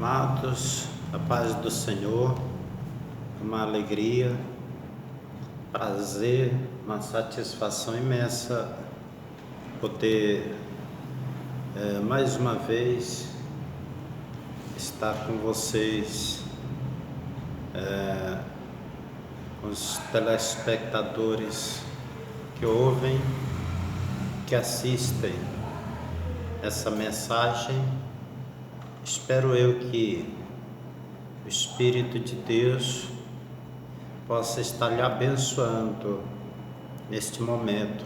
Amados, a paz do Senhor, uma alegria, prazer, uma satisfação imensa poder mais uma vez estar com vocês, com os telespectadores que ouvem, que assistem essa mensagem. Espero eu que o Espírito de Deus possa estar lhe abençoando neste momento,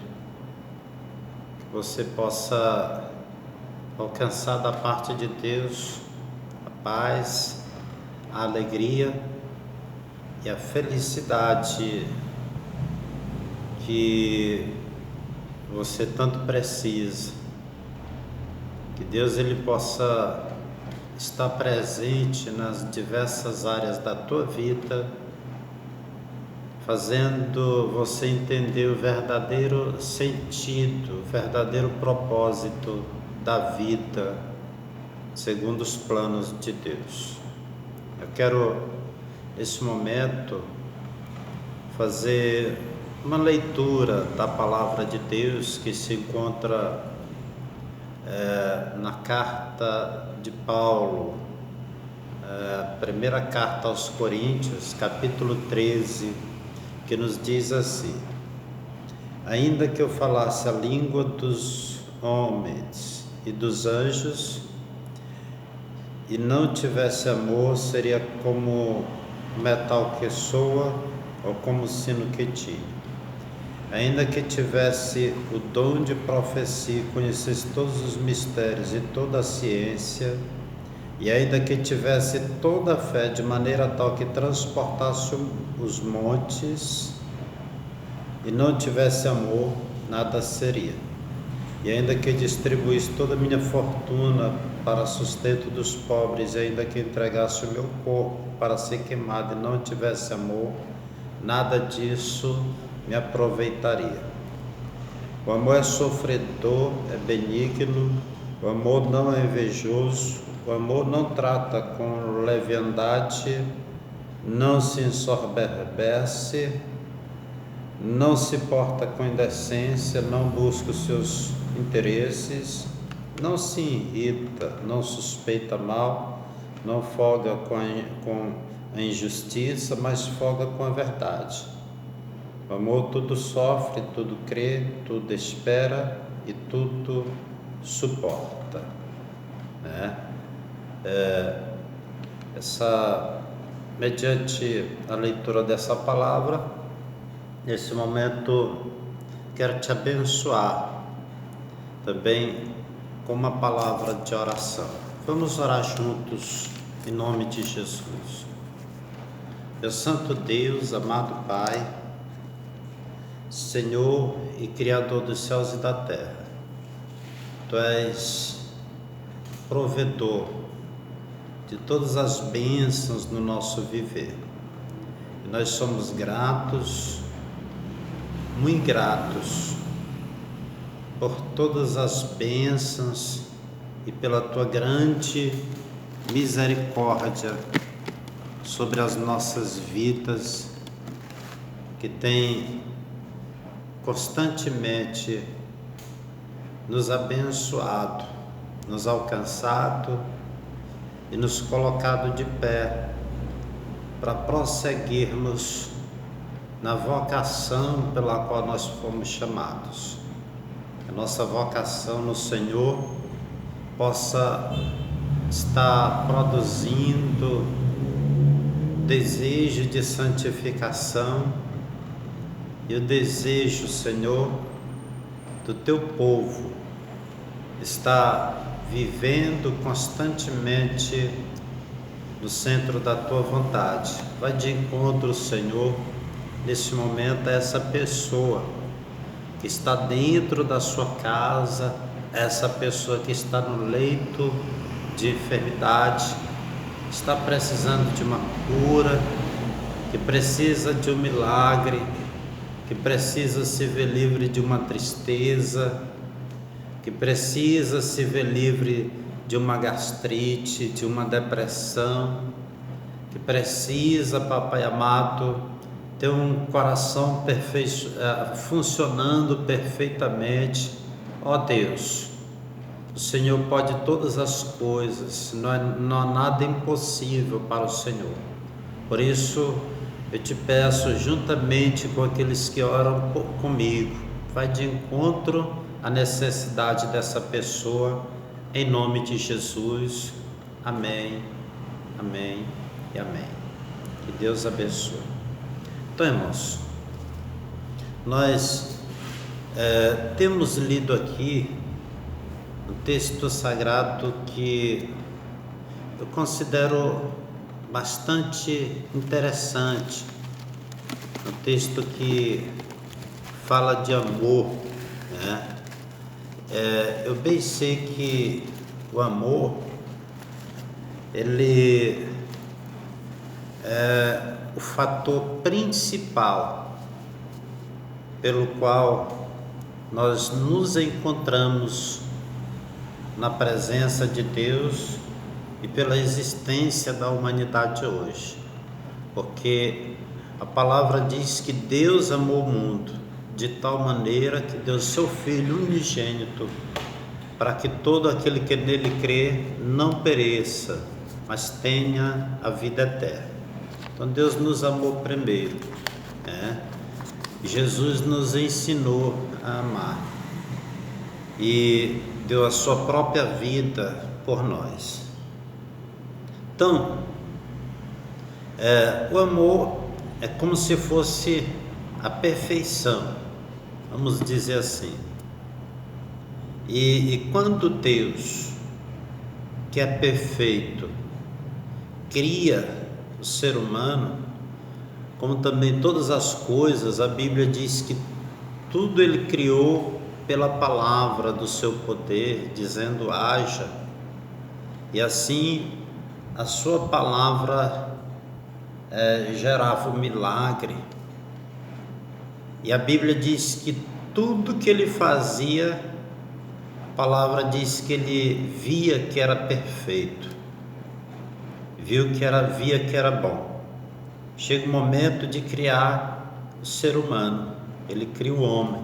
que você possa alcançar da parte de Deus a paz, a alegria e a felicidade que você tanto precisa. Que Deus ele possa estar presente nas diversas áreas da tua vida, fazendo você entender o verdadeiro sentido, o verdadeiro propósito da vida, segundo os planos de Deus. Eu quero, nesse momento, fazer uma leitura da palavra de Deus que se encontra na carta de Paulo, primeira carta aos Coríntios, capítulo 13, que nos diz assim: ainda que eu falasse a língua dos homens e dos anjos e não tivesse amor, seria como metal que soa ou como sino que tine. Ainda que tivesse o dom de profecia, conhecesse todos os mistérios e toda a ciência, e ainda que tivesse toda a fé de maneira tal que transportasse os montes, e não tivesse amor, nada seria. E ainda que distribuísse toda a minha fortuna para sustento dos pobres, e ainda que entregasse o meu corpo para ser queimado e não tivesse amor, nada disso me aproveitaria. O amor é sofredor, é benigno, o amor não é invejoso, o amor não trata com leviandade, não se ensoberbece, não se porta com indecência, não busca os seus interesses, não se irrita, não suspeita mal, não folga com a injustiça, mas folga com a verdade. O amor tudo sofre, tudo crê, tudo espera e tudo suporta, né? Mediante a leitura dessa palavra, nesse momento quero te abençoar também com uma palavra de oração. Vamos orar juntos em nome de Jesus. Meu santo Deus, amado Pai, Senhor e Criador dos céus e da terra, Tu és provedor de todas as bênçãos no nosso viver. E nós somos gratos, muito gratos, por todas as bênçãos e pela Tua grande misericórdia sobre as nossas vidas, que tem constantemente nos abençoado, nos alcançado e nos colocado de pé para prosseguirmos na vocação pela qual nós fomos chamados. A nossa vocação no Senhor possa estar produzindo desejo de santificação e o desejo, Senhor, do Teu povo está vivendo constantemente no centro da Tua vontade. Vai de encontro, Senhor, nesse momento a essa pessoa que está dentro da sua casa, essa pessoa que está no leito de enfermidade, está precisando de uma cura, que precisa de um milagre, que precisa se ver livre de uma tristeza, que precisa se ver livre de uma gastrite, de uma depressão, que precisa, Papai amado, ter um coração funcionando perfeitamente. Ó Deus, o Senhor pode todas as coisas, não há nada impossível para o Senhor. Por isso, eu te peço, juntamente com aqueles que oram comigo, vai de encontro à necessidade dessa pessoa, em nome de Jesus. Amém, amém e amém. Que Deus abençoe. Então, irmãos, nós temos lido aqui um texto sagrado que eu considero bastante interessante, um texto que fala de amor, né? Eu bem sei que o amor, ele é o fator principal pelo qual nós nos encontramos na presença de Deus e pela existência da humanidade hoje, porque a palavra diz que Deus amou o mundo de tal maneira que deu seu Filho unigênito, para que todo aquele que nele crê não pereça, mas tenha a vida eterna. Então Deus nos amou primeiro, né? Jesus nos ensinou a amar e deu a sua própria vida por nós. Então, o amor é como se fosse a perfeição, vamos dizer assim. E quando Deus, que é perfeito, cria o ser humano, como também todas as coisas, a Bíblia diz que tudo Ele criou pela palavra do seu poder, dizendo haja, e assim a sua palavra gerava um milagre. E a Bíblia diz que tudo que Ele fazia, a palavra diz que Ele via que era perfeito, via que era bom. Chega o momento de criar o ser humano. Ele cria o homem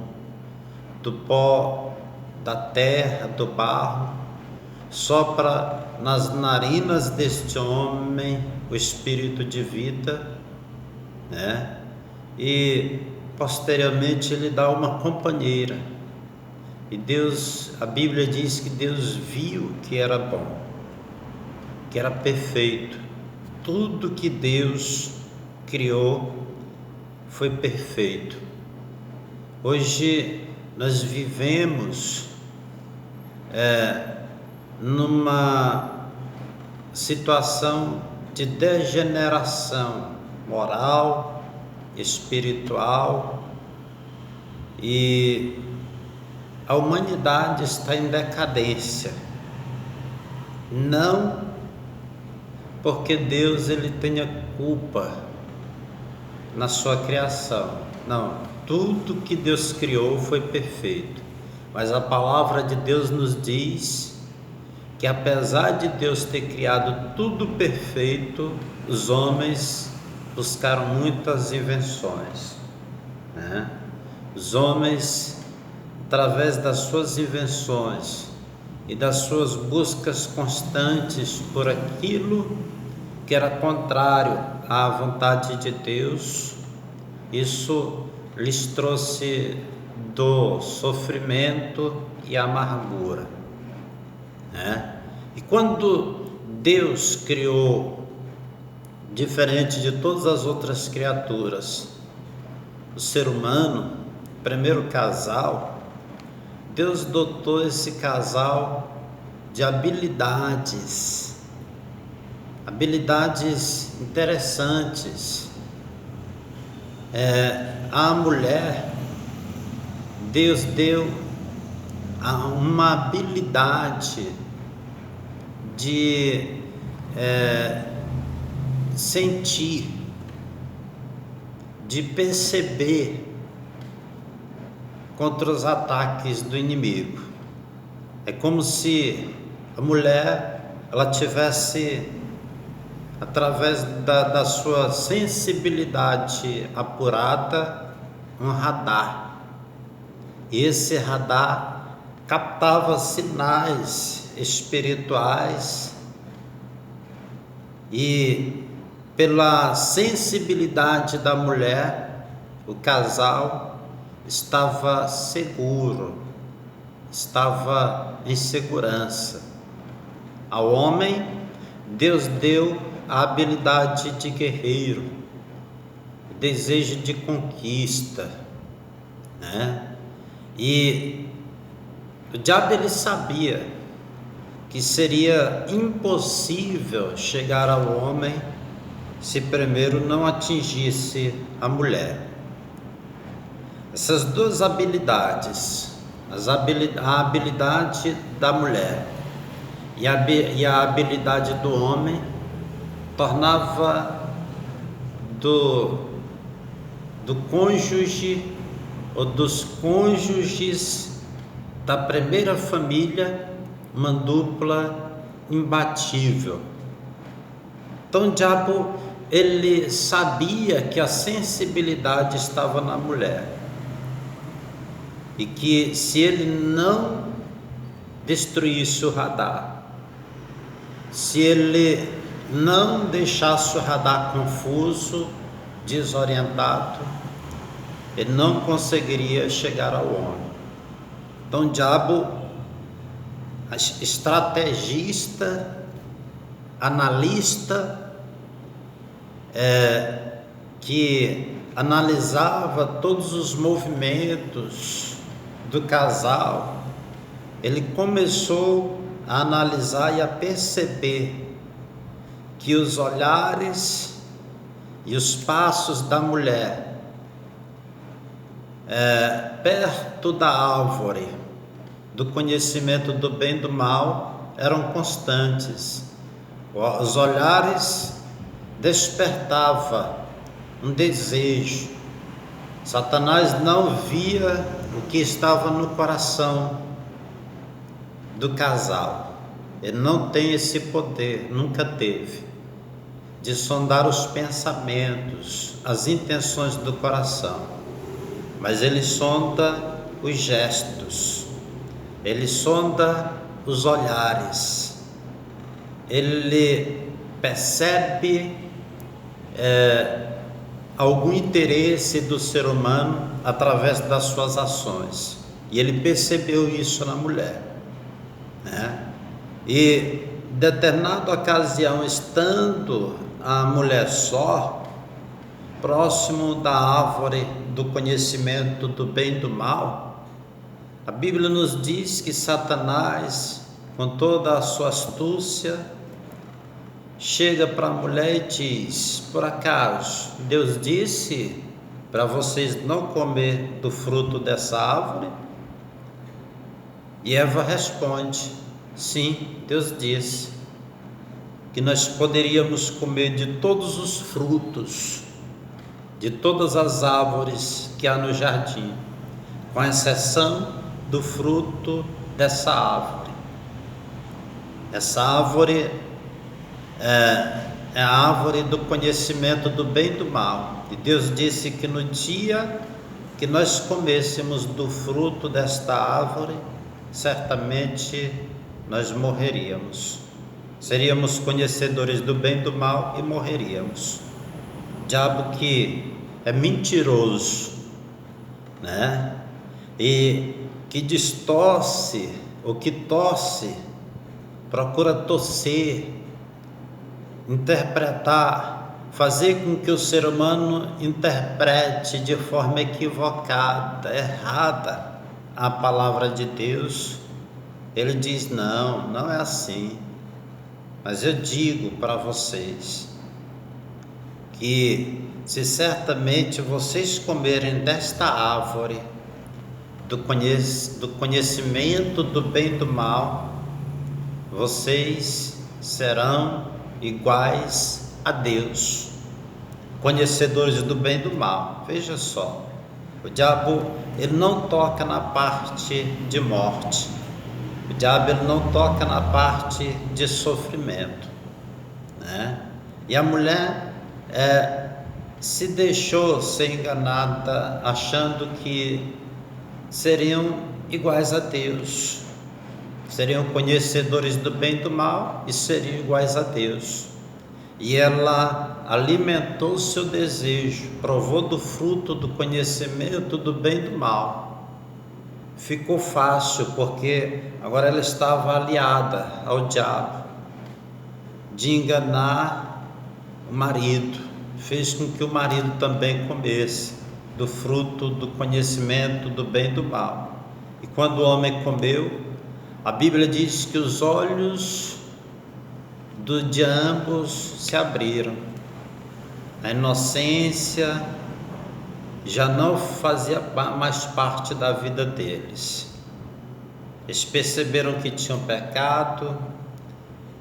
do pó da terra, do barro, sopra nas narinas deste homem o espírito de vida, né? E posteriormente ele dá uma companheira. E Deus, a Bíblia diz que Deus viu que era bom, que era perfeito. Tudo que Deus criou foi perfeito. Hoje nós vivemos numa situação de degeneração moral, espiritual, e a humanidade está em decadência. Não porque Deus ele tenha culpa na sua criação, não, tudo que Deus criou foi perfeito, mas a palavra de Deus nos diz que apesar de Deus ter criado tudo perfeito, os homens buscaram muitas invenções, né? Os homens, através das suas invenções e das suas buscas constantes por aquilo que era contrário à vontade de Deus, isso lhes trouxe dor, sofrimento e amargura, né? E quando Deus criou, diferente de todas as outras criaturas, o ser humano, o primeiro casal, Deus dotou esse casal de habilidades interessantes. A mulher, Deus deu uma habilidade de sentir, de perceber contra os ataques do inimigo. É como se a mulher ela tivesse, através da sua sensibilidade apurada, um radar. E esse radar captava sinais espirituais e, pela sensibilidade da mulher, o casal estava seguro, estava em segurança. Ao homem, Deus deu a habilidade de guerreiro, o desejo de conquista, né? E o diabo ele sabia que seria impossível chegar ao homem se primeiro não atingisse a mulher. Essas duas habilidades, a habilidade da mulher e a habilidade do homem, tornava do cônjuge ou dos cônjuges da primeira família uma dupla imbatível. Então o diabo ele sabia que a sensibilidade estava na mulher e que se ele não destruísse o radar, se ele não deixasse o radar confuso, desorientado, ele não conseguiria chegar ao homem. Então o diabo, estrategista, analista, que analisava todos os movimentos do casal, ele começou a analisar e a perceber que os olhares e os passos da mulher perto da árvore do conhecimento do bem e do mal eram constantes. Os olhares despertavam um desejo. Satanás não via o que estava no coração do casal. Ele não tem esse poder, nunca teve, de sondar os pensamentos, as intenções do coração. Mas ele sonda os gestos, ele sonda os olhares, ele percebe algum interesse do ser humano através das suas ações. E ele percebeu isso na mulher, né? E determinada ocasião, estando a mulher só, próximo da árvore do conhecimento do bem e do mal, a Bíblia nos diz que Satanás, com toda a sua astúcia, chega para a mulher e diz: por acaso Deus disse para vocês não comer do fruto dessa árvore? E Eva responde: sim, Deus disse que nós poderíamos comer de todos os frutos, de todas as árvores que há no jardim, com exceção do fruto dessa árvore. Essa árvore é a árvore do conhecimento do bem e do mal. E Deus disse que no dia que nós comêssemos do fruto desta árvore, certamente nós morreríamos. Seríamos conhecedores do bem e do mal e morreríamos. O diabo que é mentiroso, né? E que distorce, ou que torce, procura torcer, interpretar, fazer com que o ser humano interprete de forma equivocada, errada, a palavra de Deus. Ele diz: não, não é assim. Mas eu digo para vocês que se certamente vocês comerem desta árvore do conhecimento do bem e do mal, vocês serão iguais a Deus, conhecedores do bem e do mal. Veja só, o diabo ele não toca na parte de morte, O diabo ele não toca na parte de sofrimento, né? E a mulher se deixou ser enganada, achando que seriam iguais a Deus, seriam conhecedores do bem e do mal e seriam iguais a Deus. E ela alimentou seu desejo, provou do fruto do conhecimento do bem e do mal. Ficou fácil, porque agora ela estava aliada ao diabo, de enganar o marido. Fez com que o marido também comesse do fruto do conhecimento do bem e do mal. E quando o homem comeu, a Bíblia diz que os olhos de ambos se abriram. A inocência já não fazia mais parte da vida deles. Eles perceberam que tinham pecado,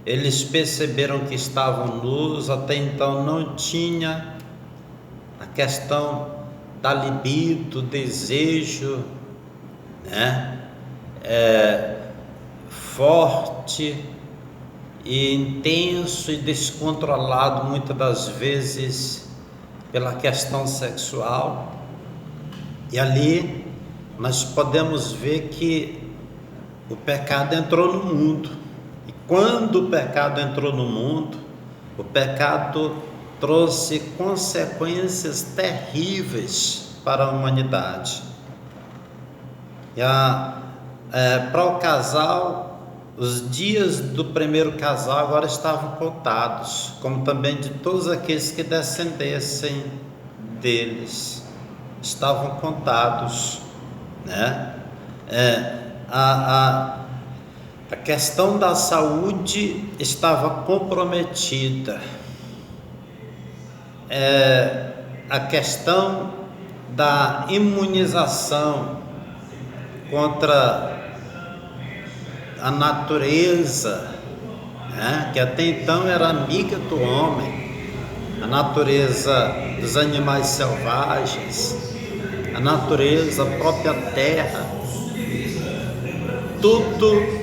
eles perceberam que estavam nus. Até então não tinha a questão da libido, desejo, né? Forte e intenso e descontrolado muitas das vezes pela questão sexual. E ali nós podemos ver que o pecado entrou no mundo. E quando o pecado entrou no mundo, o pecado trouxe consequências terríveis para a humanidade. E para o casal, os dias do primeiro casal agora estavam contados, como também de todos aqueles que descendessem deles, estavam contados, né? A questão da saúde estava comprometida, a questão da imunização contra a natureza, né, que até então era amiga do homem, a natureza dos animais selvagens, a natureza, a própria terra, tudo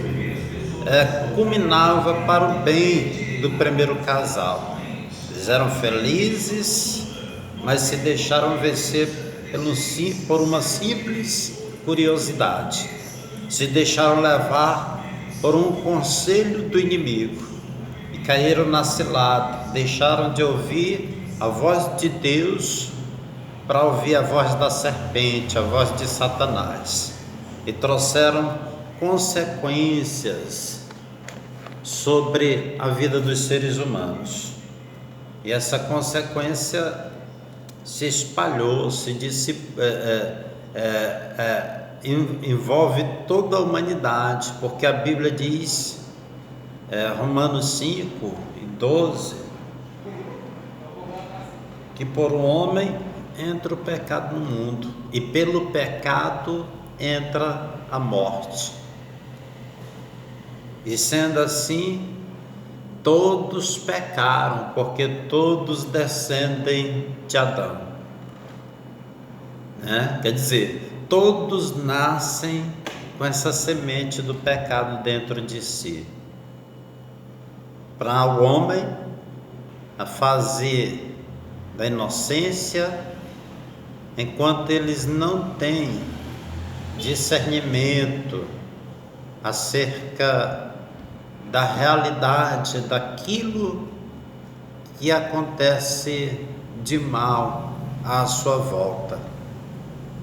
culminava para o bem do primeiro casal. Eles eram felizes, mas se deixaram vencer por uma simples curiosidade, se deixaram levar por um conselho do inimigo e caíram na cilada. Deixaram de ouvir a voz de Deus para ouvir a voz da serpente, a voz de Satanás, e trouxeram consequências sobre a vida dos seres humanos. E essa consequência se espalhou, envolve toda a humanidade, porque a Bíblia diz, Romanos 5:12, que por um homem entra o pecado no mundo, e pelo pecado entra a morte. E sendo assim, todos pecaram, porque todos descendem de Adão, né? Quer dizer, todos nascem com essa semente do pecado dentro de si. Para o homem, a fase da inocência, enquanto eles não têm discernimento acerca da realidade daquilo que acontece de mal à sua volta,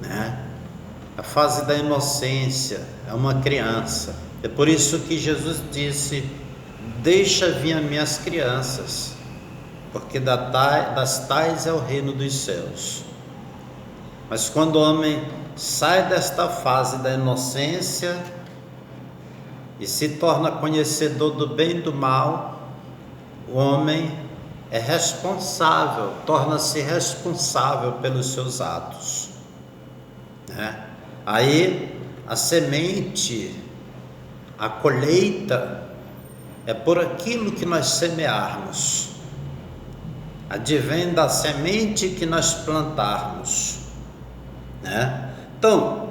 né? A fase da inocência é uma criança. É por isso que Jesus disse: deixa vir as minhas crianças, porque das tais é o reino dos céus. Mas quando o homem sai desta fase da inocência e se torna conhecedor do bem e do mal, o homem é responsável, torna-se responsável pelos seus atos, né? Aí a semente, a colheita é por aquilo que nós semearmos, advém da semente que nós plantarmos, né? Então,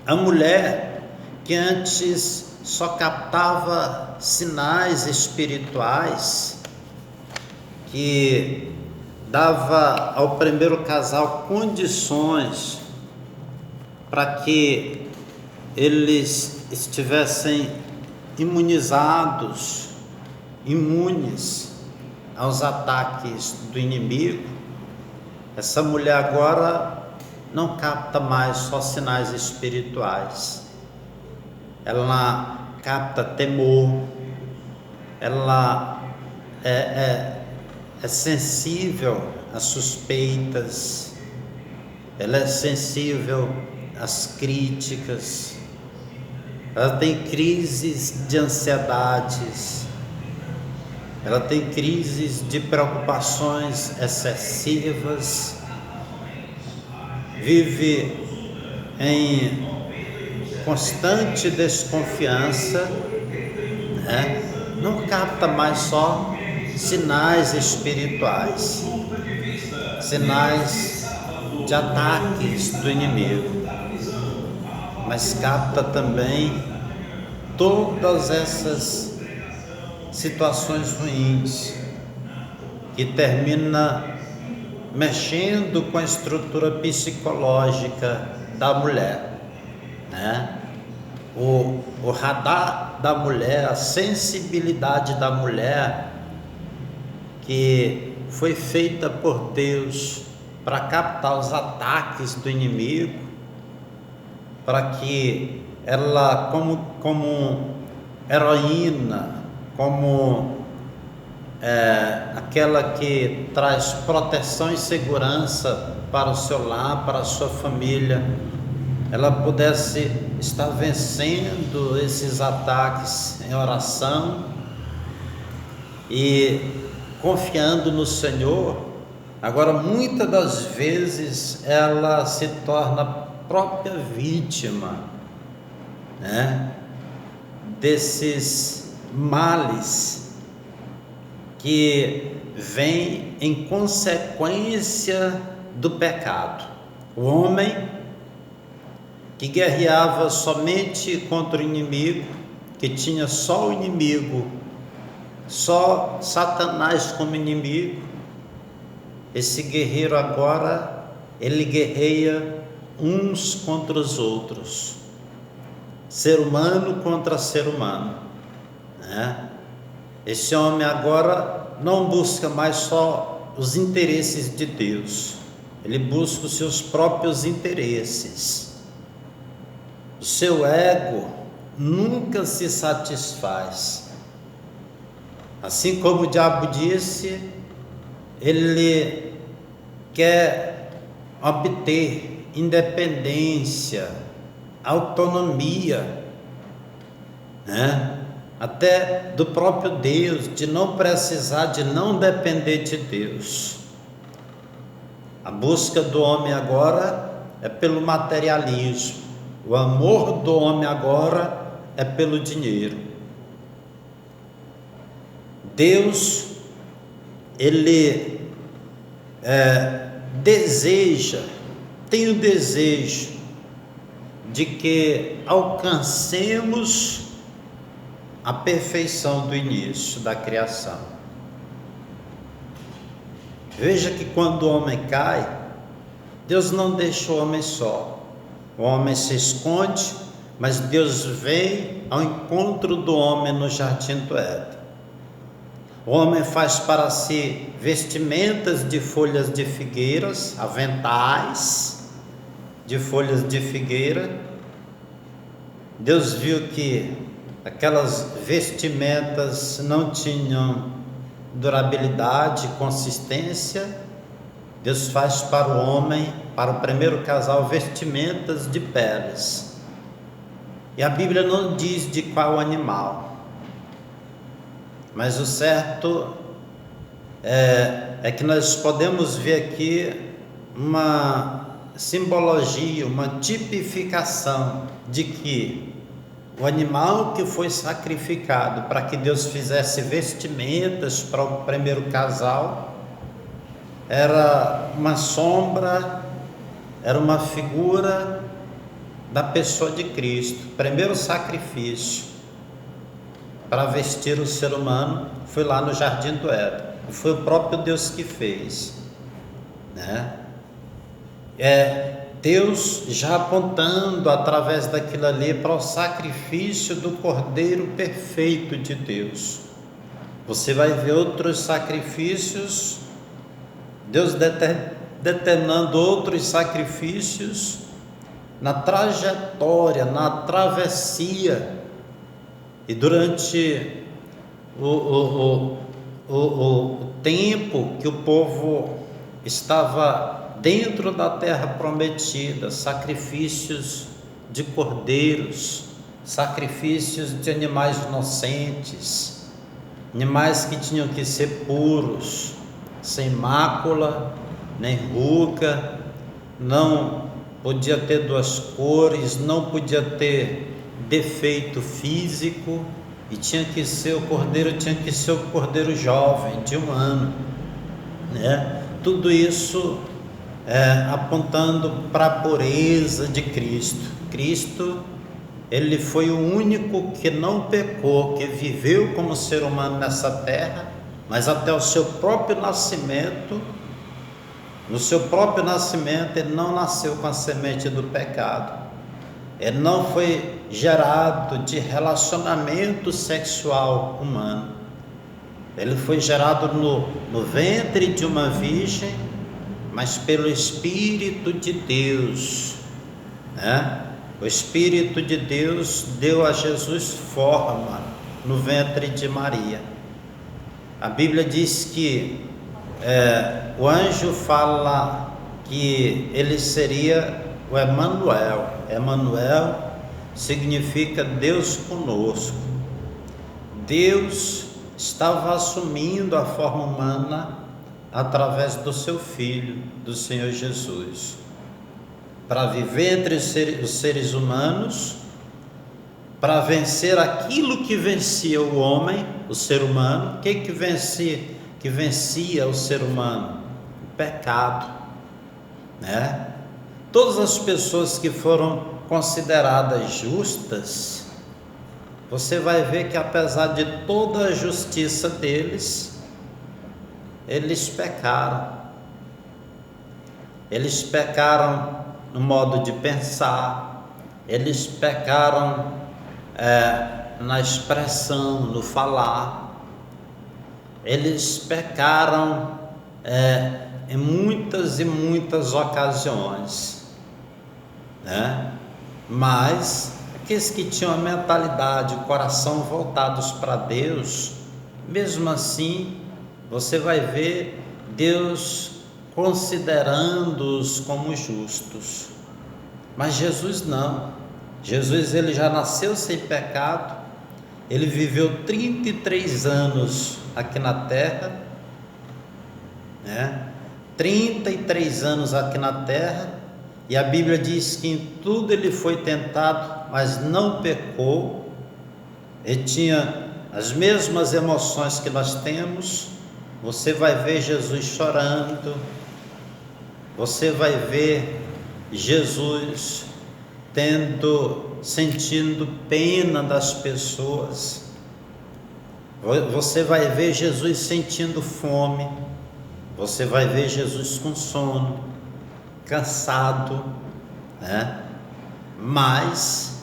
a mulher que antes só captava sinais espirituais que dava ao primeiro casal condições para que eles estivessem imunizados, imunes aos ataques do inimigo. Essa mulher agora não capta mais só sinais espirituais. Ela capta temor, ela é sensível às suspeitas, ela é sensível às críticas, ela tem crises de ansiedades, ela tem crises de preocupações excessivas, vive em constante desconfiança, não capta mais só sinais espirituais, sinais de ataques do inimigo, mas capta também todas essas situações ruins que termina mexendo com a estrutura psicológica da mulher, O radar da mulher, a sensibilidade da mulher, que foi feita por Deus para captar os ataques do inimigo, para que ela, como heroína, como aquela que traz proteção e segurança para o seu lar, para a sua família, ela pudesse estar vencendo esses ataques em oração e confiando no Senhor. Agora, muitas das vezes ela se torna a própria vítima, desses males que vêm em consequência do pecado. O homem que guerreava somente contra o inimigo, que tinha só o inimigo, só Satanás como inimigo, esse guerreiro agora, ele guerreia uns contra os outros, ser humano contra ser humano, Esse homem agora não busca mais só os interesses de Deus, ele busca os seus próprios interesses. O seu ego nunca se satisfaz. Assim como o diabo disse, ele quer obter independência, autonomia, até do próprio Deus, de não precisar, de não depender de Deus. A busca do homem agora é pelo materialismo. O amor do homem agora é pelo dinheiro. Deus, ele tem o desejo de que alcancemos a perfeição do início da criação. Veja que quando o homem cai, Deus não deixa o homem só. O homem se esconde, mas Deus vem ao encontro do homem no jardim do Éden. O homem faz para si vestimentas de folhas de figueiras, aventais de folhas de figueira. Deus viu que aquelas vestimentas não tinham durabilidade, consistência. Deus faz para o homem, para o primeiro casal, vestimentas de peles. E a Bíblia não diz de qual animal, mas o certo é que nós podemos ver aqui uma simbologia, uma tipificação de que o animal que foi sacrificado para que Deus fizesse vestimentas para o primeiro casal era uma sombra, era uma figura da pessoa de Cristo, primeiro sacrifício. para vestir o ser humano foi lá no Jardim do Éden. E foi o próprio Deus que fez, né? Deus já apontando através daquilo ali para o sacrifício do Cordeiro perfeito de Deus. Você vai ver outros sacrifícios, Deus determinando outros sacrifícios na trajetória, na travessia, e durante o tempo que o povo estava dentro da terra prometida, sacrifícios de cordeiros, sacrifícios de animais inocentes, animais que tinham que ser puros, sem mácula, nem ruga, não podia ter duas cores, não podia ter defeito físico, e tinha que ser o cordeiro jovem, de 1 ano, né? Tudo isso apontando para a pureza de Cristo. Cristo, ele foi o único que não pecou, que viveu como ser humano nessa terra, mas até o seu próprio nascimento, no seu próprio nascimento, ele não nasceu com a semente do pecado. Ele não foi gerado de relacionamento sexual humano. Ele foi gerado no ventre de uma virgem, mas pelo Espírito de Deus, né? O Espírito de Deus deu a Jesus forma no ventre de Maria. A Bíblia diz que o anjo fala que ele seria o Emanuel. Emanuel significa Deus conosco. Deus estava assumindo a forma humana através do seu Filho, do Senhor Jesus, para viver entre os seres humanos, para vencer aquilo que vencia o homem, o ser humano. O que vencia o ser humano? O pecado, né? Todas as pessoas que foram consideradas justas, você vai ver que apesar de toda a justiça deles, eles pecaram. Eles pecaram no modo de pensar, eles pecaram na expressão, no falar, eles pecaram em muitas e muitas ocasiões, né? Mas aqueles que tinham a mentalidade, o coração voltados para Deus, mesmo assim, você vai ver Deus considerando-os como justos. Mas Jesus não. Jesus, ele já nasceu sem pecado, ele viveu 33 anos aqui na terra, né? 33 anos aqui na terra, e a Bíblia diz que em tudo ele foi tentado, mas não pecou. Ele tinha as mesmas emoções que nós temos. Você vai ver Jesus chorando, você vai ver Jesus sentindo pena das pessoas, você vai ver Jesus sentindo fome, você vai ver Jesus com sono, cansado, né? Mas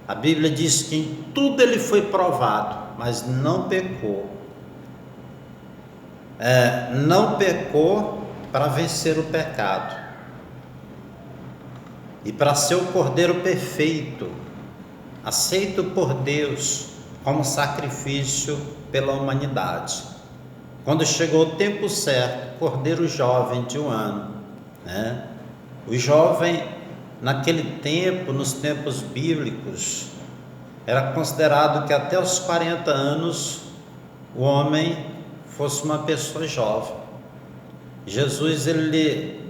a Bíblia diz que em tudo ele foi provado, mas não pecou. Não pecou para vencer o pecado e para ser o Cordeiro perfeito, aceito por Deus como sacrifício pela humanidade. Quando chegou o tempo certo, Cordeiro jovem de 1 ano, né? O jovem naquele tempo, nos tempos bíblicos, era considerado que até os 40 anos o homem fosse uma pessoa jovem. Jesus, ele,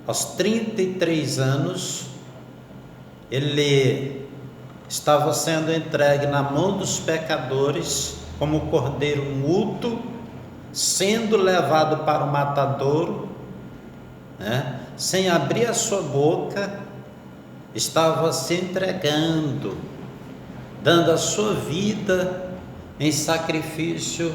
aos 33 anos, ele estava sendo entregue na mão dos pecadores como cordeiro mútuo, sendo levado para o matadouro, né? Sem abrir a sua boca, estava se entregando, dando a sua vida em sacrifício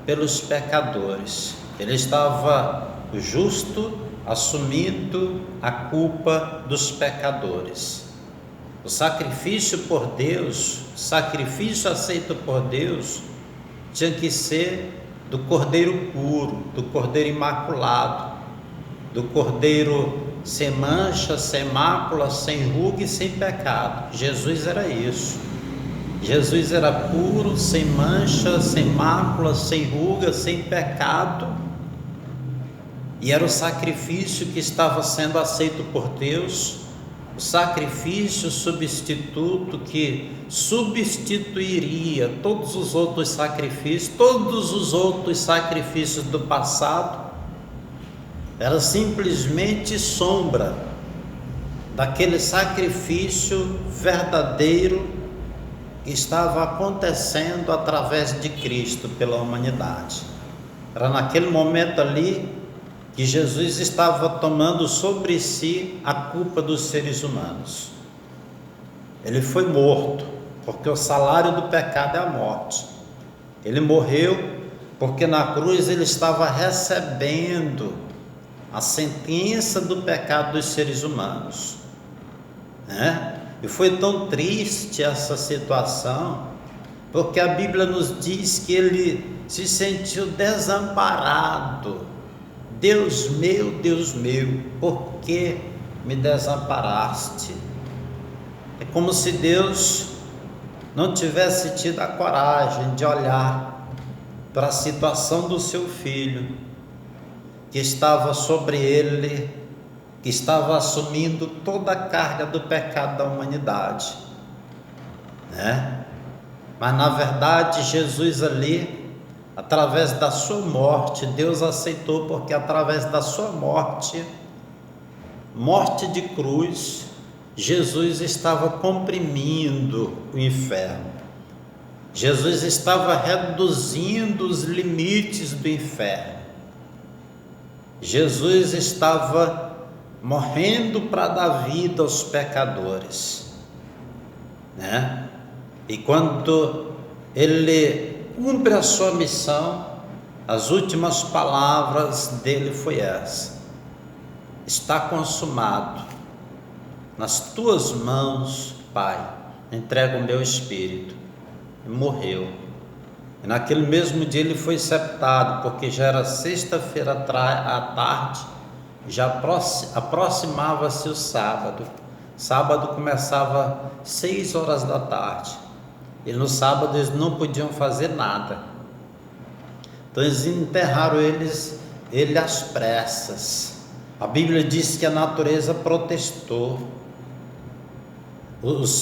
pelos pecadores. Ele estava justo, assumindo a culpa dos pecadores. O sacrifício por Deus, sacrifício aceito por Deus, tinha que ser do cordeiro puro, do cordeiro imaculado, do cordeiro sem mancha, sem mácula, sem ruga e sem pecado. Jesus era isso. Jesus era puro, sem mancha, sem mácula, sem ruga, sem pecado, e era o sacrifício que estava sendo aceito por Deus, o sacrifício substituto que substituiria todos os outros sacrifícios do passado. Era simplesmente sombra daquele sacrifício verdadeiro que estava acontecendo através de Cristo pela humanidade. Era naquele momento ali que Jesus estava tomando sobre si a culpa dos seres humanos. Ele foi morto, porque o salário do pecado é a morte. Ele morreu porque na cruz ele estava recebendo a sentença do pecado dos seres humanos, né? E foi tão triste essa situação, porque a Bíblia nos diz que ele se sentiu desamparado. Deus meu, por que me desamparaste? É como se Deus não tivesse tido a coragem de olhar para a situação do seu filho, que estava sobre ele, que estava assumindo toda a carga do pecado da humanidade, né? Mas na verdade Jesus ali, através da sua morte, Deus aceitou, porque através da sua morte de cruz, Jesus estava comprimindo o inferno. Jesus estava reduzindo os limites do inferno. Jesus estava morrendo para dar vida aos pecadores, né? E quando ele cumpre a sua missão, as últimas palavras dele foi essa: está consumado, nas tuas mãos, Pai, entrego o meu espírito. E morreu. E naquele mesmo dia ele foi sepultado, porque já era sexta-feira à tarde, já aproximava-se o sábado. Sábado começava 6 horas da tarde, e no sábado eles não podiam fazer nada. Então eles enterraram ele às pressas. A Bíblia diz que a natureza protestou. Os